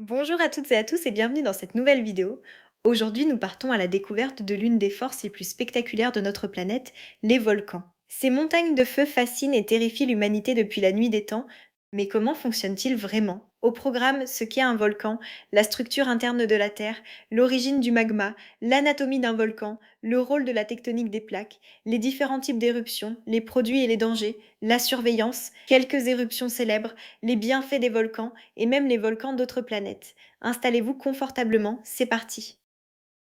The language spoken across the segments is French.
Bonjour à toutes et à tous et bienvenue dans cette nouvelle vidéo. Aujourd'hui, nous partons à la découverte de l'une des forces les plus spectaculaires de notre planète, les volcans. Ces montagnes de feu fascinent et terrifient l'humanité depuis la nuit des temps, mais comment fonctionnent-ils vraiment? Au programme, ce qu'est un volcan, la structure interne de la Terre, l'origine du magma, l'anatomie d'un volcan, le rôle de la tectonique des plaques, les différents types d'éruptions, les produits et les dangers, la surveillance, quelques éruptions célèbres, les bienfaits des volcans et même les volcans d'autres planètes. Installez-vous confortablement, c'est parti.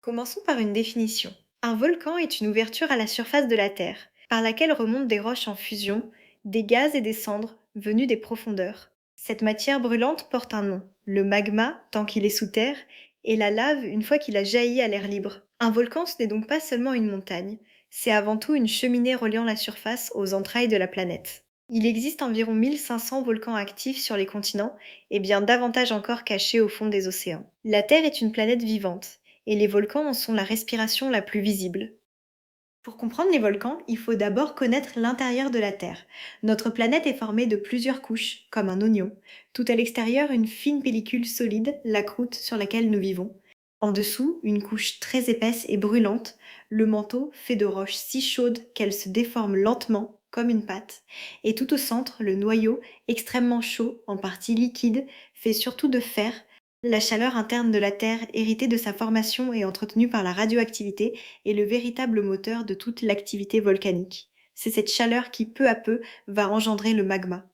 Commençons par une définition. Un volcan est une ouverture à la surface de la Terre, par laquelle remontent des roches en fusion, des gaz et des cendres venus des profondeurs. Cette matière brûlante porte un nom, le magma tant qu'il est sous terre, et la lave une fois qu'il a jailli à l'air libre. Un volcan, ce n'est donc pas seulement une montagne, c'est avant tout une cheminée reliant la surface aux entrailles de la planète. Il existe environ 1500 volcans actifs sur les continents et bien davantage encore cachés au fond des océans. La Terre est une planète vivante et les volcans en sont la respiration la plus visible. Pour comprendre les volcans, il faut d'abord connaître l'intérieur de la Terre. Notre planète est formée de plusieurs couches, comme un oignon. Tout à l'extérieur, une fine pellicule solide, la croûte sur laquelle nous vivons. En dessous, une couche très épaisse et brûlante, le manteau fait de roches si chaudes qu'elles se déforment lentement, comme une pâte. Et tout au centre, le noyau, extrêmement chaud, en partie liquide, fait surtout de fer. La chaleur interne de la Terre, héritée de sa formation et entretenue par la radioactivité, est le véritable moteur de toute l'activité volcanique. C'est cette chaleur qui, peu à peu, va engendrer le magma.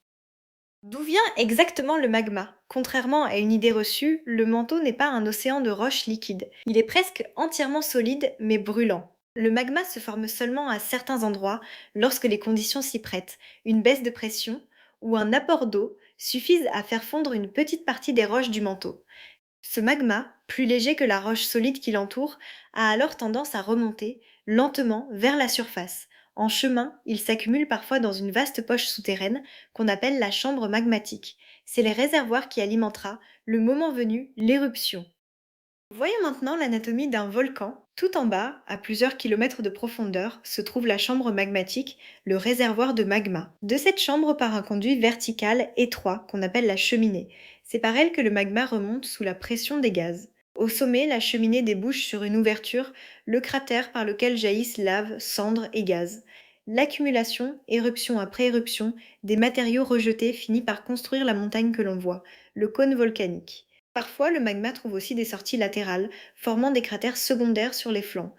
D'où vient exactement le magma? Contrairement à une idée reçue, le manteau n'est pas un océan de roches liquides. Il est presque entièrement solide mais brûlant. Le magma se forme seulement à certains endroits lorsque les conditions s'y prêtent. Une baisse de pression ou un apport d'eau suffisent à faire fondre une petite partie des roches du manteau. Ce magma, plus léger que la roche solide qui l'entoure, a alors tendance à remonter, lentement, vers la surface. En chemin, il s'accumule parfois dans une vaste poche souterraine qu'on appelle la chambre magmatique. C'est les réservoirs qui alimentera, le moment venu, l'éruption. Voyons maintenant l'anatomie d'un volcan. Tout en bas, à plusieurs kilomètres de profondeur, se trouve la chambre magmatique, le réservoir de magma. De cette chambre part un conduit vertical étroit qu'on appelle la cheminée. C'est par elle que le magma remonte sous la pression des gaz. Au sommet, la cheminée débouche sur une ouverture, le cratère par lequel jaillissent lave, cendres et gaz. L'accumulation, éruption après éruption, des matériaux rejetés finit par construire la montagne que l'on voit, le cône volcanique. Parfois, le magma trouve aussi des sorties latérales, formant des cratères secondaires sur les flancs.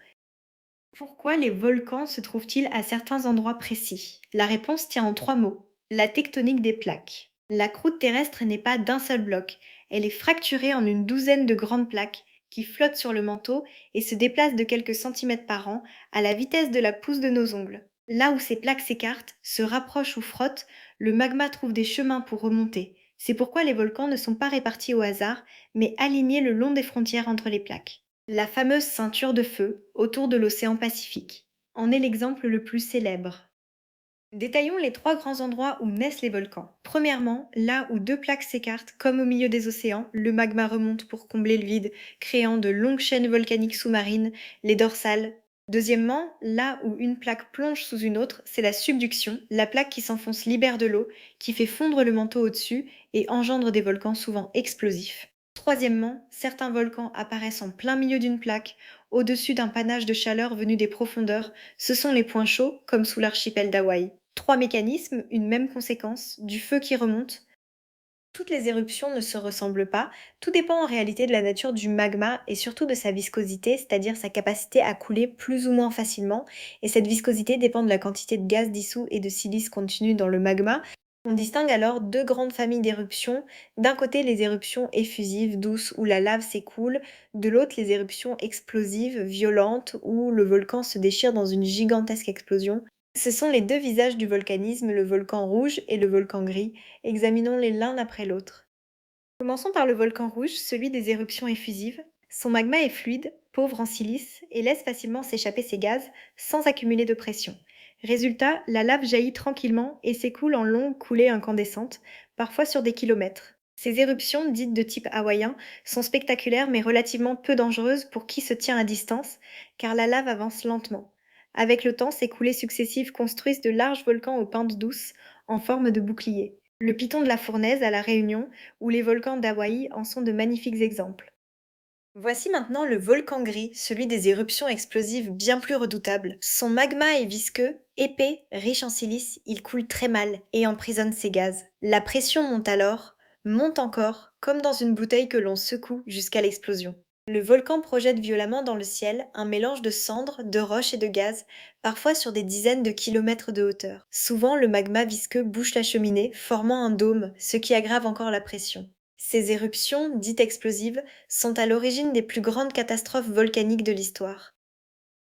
Pourquoi les volcans se trouvent-ils à certains endroits précis? La réponse tient en trois mots. La tectonique des plaques. La croûte terrestre n'est pas d'un seul bloc, elle est fracturée en une douzaine de grandes plaques qui flottent sur le manteau et se déplacent de quelques centimètres par an à la vitesse de la pousse de nos ongles. Là où ces plaques s'écartent, se rapprochent ou frottent, le magma trouve des chemins pour remonter. C'est pourquoi les volcans ne sont pas répartis au hasard, mais alignés le long des frontières entre les plaques. La fameuse ceinture de feu autour de l'océan Pacifique en est l'exemple le plus célèbre. Détaillons les trois grands endroits où naissent les volcans. Premièrement, là où deux plaques s'écartent, comme au milieu des océans, le magma remonte pour combler le vide, créant de longues chaînes volcaniques sous-marines, les dorsales. Deuxièmement, là où une plaque plonge sous une autre, c'est la subduction, la plaque qui s'enfonce libère de l'eau, qui fait fondre le manteau au-dessus et engendre des volcans souvent explosifs. Troisièmement, certains volcans apparaissent en plein milieu d'une plaque, au-dessus d'un panache de chaleur venu des profondeurs. Ce sont les points chauds, comme sous l'archipel d'Hawaï. Trois mécanismes, une même conséquence, du feu qui remonte. Toutes les éruptions ne se ressemblent pas, tout dépend en réalité de la nature du magma et surtout de sa viscosité, c'est-à-dire sa capacité à couler plus ou moins facilement, et cette viscosité dépend de la quantité de gaz dissous et de silice contenu dans le magma. On distingue alors deux grandes familles d'éruptions. D'un côté, les éruptions effusives, douces, où la lave s'écoule, de l'autre, les éruptions explosives, violentes, où le volcan se déchire dans une gigantesque explosion. Ce sont les deux visages du volcanisme, le volcan rouge et le volcan gris. Examinons-les l'un après l'autre. Commençons par le volcan rouge, celui des éruptions effusives. Son magma est fluide, pauvre en silice, et laisse facilement s'échapper ses gaz sans accumuler de pression. Résultat, la lave jaillit tranquillement et s'écoule en longues coulées incandescentes, parfois sur des kilomètres. Ces éruptions, dites de type hawaïen, sont spectaculaires mais relativement peu dangereuses pour qui se tient à distance, car la lave avance lentement. Avec le temps, ces coulées successives construisent de larges volcans aux pentes douces, en forme de bouclier. Le piton de la Fournaise à La Réunion ou les volcans d'Hawaï en sont de magnifiques exemples. Voici maintenant le volcan gris, celui des éruptions explosives bien plus redoutables. Son magma est visqueux, épais, riche en silice, il coule très mal et emprisonne ses gaz. La pression monte alors, monte encore, comme dans une bouteille que l'on secoue jusqu'à l'explosion. Le volcan projette violemment dans le ciel un mélange de cendres, de roches et de gaz, parfois sur des dizaines de kilomètres de hauteur. Souvent, le magma visqueux bouche la cheminée, formant un dôme, ce qui aggrave encore la pression. Ces éruptions, dites explosives, sont à l'origine des plus grandes catastrophes volcaniques de l'histoire.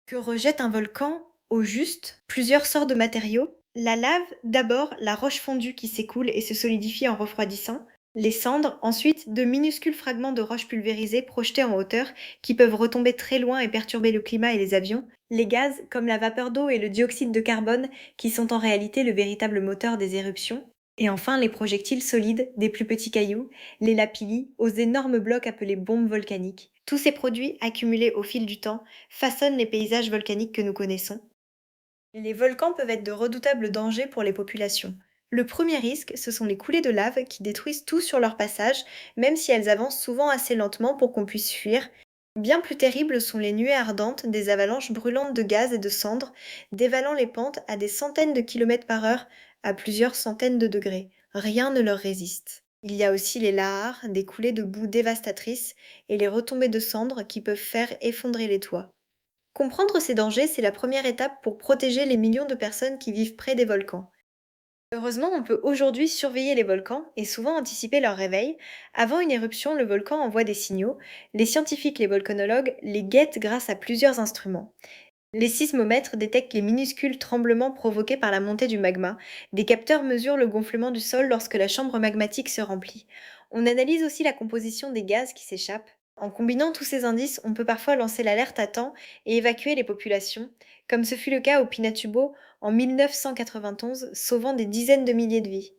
Que rejette un volcan? Au juste, plusieurs sortes de matériaux. La lave, d'abord la roche fondue qui s'écoule et se solidifie en refroidissant. Les cendres, ensuite de minuscules fragments de roches pulvérisées projetés en hauteur qui peuvent retomber très loin et perturber le climat et les avions. Les gaz, comme la vapeur d'eau et le dioxyde de carbone, qui sont en réalité le véritable moteur des éruptions. Et enfin les projectiles solides, des plus petits cailloux, les lapillis, aux énormes blocs appelés bombes volcaniques. Tous ces produits, accumulés au fil du temps, façonnent les paysages volcaniques que nous connaissons. Les volcans peuvent être de redoutables dangers pour les populations. Le premier risque, ce sont les coulées de lave qui détruisent tout sur leur passage, même si elles avancent souvent assez lentement pour qu'on puisse fuir. Bien plus terribles sont les nuées ardentes, des avalanches brûlantes de gaz et de cendres, dévalant les pentes à des centaines de kilomètres par heure, à plusieurs centaines de degrés. Rien ne leur résiste. Il y a aussi les lahares, des coulées de boue dévastatrices, et les retombées de cendres qui peuvent faire effondrer les toits. Comprendre ces dangers, c'est la première étape pour protéger les millions de personnes qui vivent près des volcans. Heureusement, on peut aujourd'hui surveiller les volcans et souvent anticiper leur réveil. Avant une éruption, le volcan envoie des signaux. Les scientifiques, les volcanologues, les guettent grâce à plusieurs instruments. Les sismomètres détectent les minuscules tremblements provoqués par la montée du magma. Des capteurs mesurent le gonflement du sol lorsque la chambre magmatique se remplit. On analyse aussi la composition des gaz qui s'échappent. En combinant tous ces indices, on peut parfois lancer l'alerte à temps et évacuer les populations, comme ce fut le cas au Pinatubo en 1991, sauvant des dizaines de milliers de vies.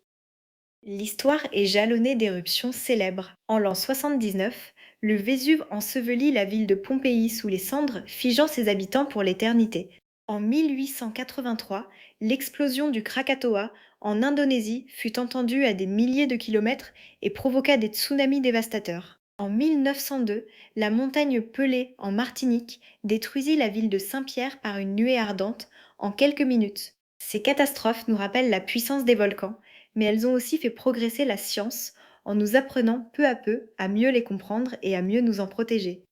L'histoire est jalonnée d'éruptions célèbres. En l'an 79, le Vésuve ensevelit la ville de Pompéi sous les cendres, figeant ses habitants pour l'éternité. En 1883, l'explosion du Krakatoa en Indonésie fut entendue à des milliers de kilomètres et provoqua des tsunamis dévastateurs. En 1902, la montagne Pelée en Martinique détruisit la ville de Saint-Pierre par une nuée ardente en quelques minutes. Ces catastrophes nous rappellent la puissance des volcans, mais elles ont aussi fait progresser la science en nous apprenant peu à peu à mieux les comprendre et à mieux nous en protéger.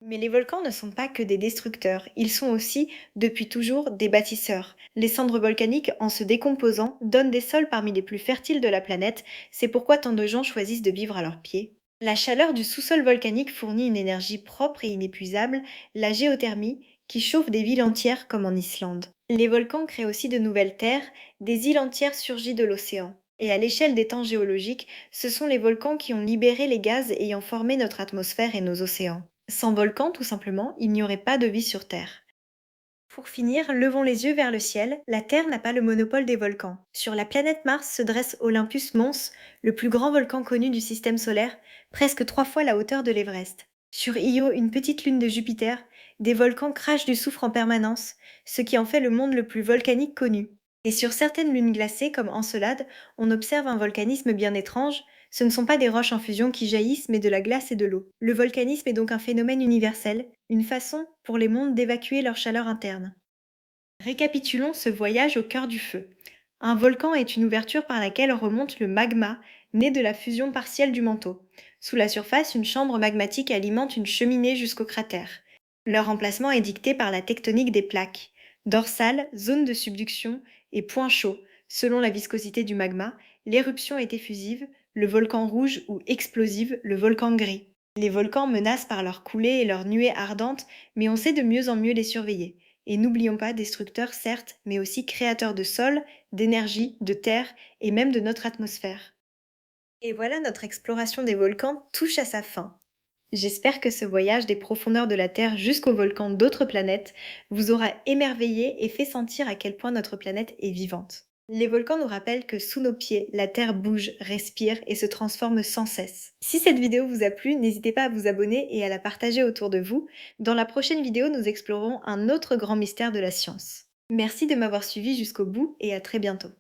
Mais les volcans ne sont pas que des destructeurs, ils sont aussi, depuis toujours, des bâtisseurs. Les cendres volcaniques, en se décomposant, donnent des sols parmi les plus fertiles de la planète, c'est pourquoi tant de gens choisissent de vivre à leurs pieds. La chaleur du sous-sol volcanique fournit une énergie propre et inépuisable, la géothermie, qui chauffe des villes entières comme en Islande. Les volcans créent aussi de nouvelles terres, des îles entières surgies de l'océan. Et à l'échelle des temps géologiques, ce sont les volcans qui ont libéré les gaz ayant formé notre atmosphère et nos océans. Sans volcans, tout simplement, il n'y aurait pas de vie sur Terre. Pour finir, levons les yeux vers le ciel. La Terre n'a pas le monopole des volcans. Sur la planète Mars se dresse Olympus Mons, le plus grand volcan connu du système solaire, presque 3 fois la hauteur de l'Everest. Sur Io, une petite lune de Jupiter, des volcans crachent du soufre en permanence, ce qui en fait le monde le plus volcanique connu. Et sur certaines lunes glacées, comme Encelade, on observe un volcanisme bien étrange. Ce ne sont pas des roches en fusion qui jaillissent, mais de la glace et de l'eau. Le volcanisme est donc un phénomène universel, une façon pour les mondes d'évacuer leur chaleur interne. Récapitulons ce voyage au cœur du feu. Un volcan est une ouverture par laquelle remonte le magma, né de la fusion partielle du manteau. Sous la surface, une chambre magmatique alimente une cheminée jusqu'au cratère. Leur emplacement est dicté par la tectonique des plaques. Dorsale, zone de subduction et point chaud. Selon la viscosité du magma, l'éruption est effusive, le volcan rouge ou explosive, le volcan gris. Les volcans menacent par leur coulée et leurs nuées ardentes, mais on sait de mieux en mieux les surveiller. Et n'oublions pas, destructeurs certes, mais aussi créateurs de sol, d'énergie, de terre et même de notre atmosphère. Et voilà, notre exploration des volcans touche à sa fin. J'espère que ce voyage des profondeurs de la Terre jusqu'aux volcans d'autres planètes vous aura émerveillé et fait sentir à quel point notre planète est vivante. Les volcans nous rappellent que sous nos pieds, la Terre bouge, respire et se transforme sans cesse. Si cette vidéo vous a plu, n'hésitez pas à vous abonner et à la partager autour de vous. Dans la prochaine vidéo, nous explorerons un autre grand mystère de la science. Merci de m'avoir suivi jusqu'au bout et à très bientôt.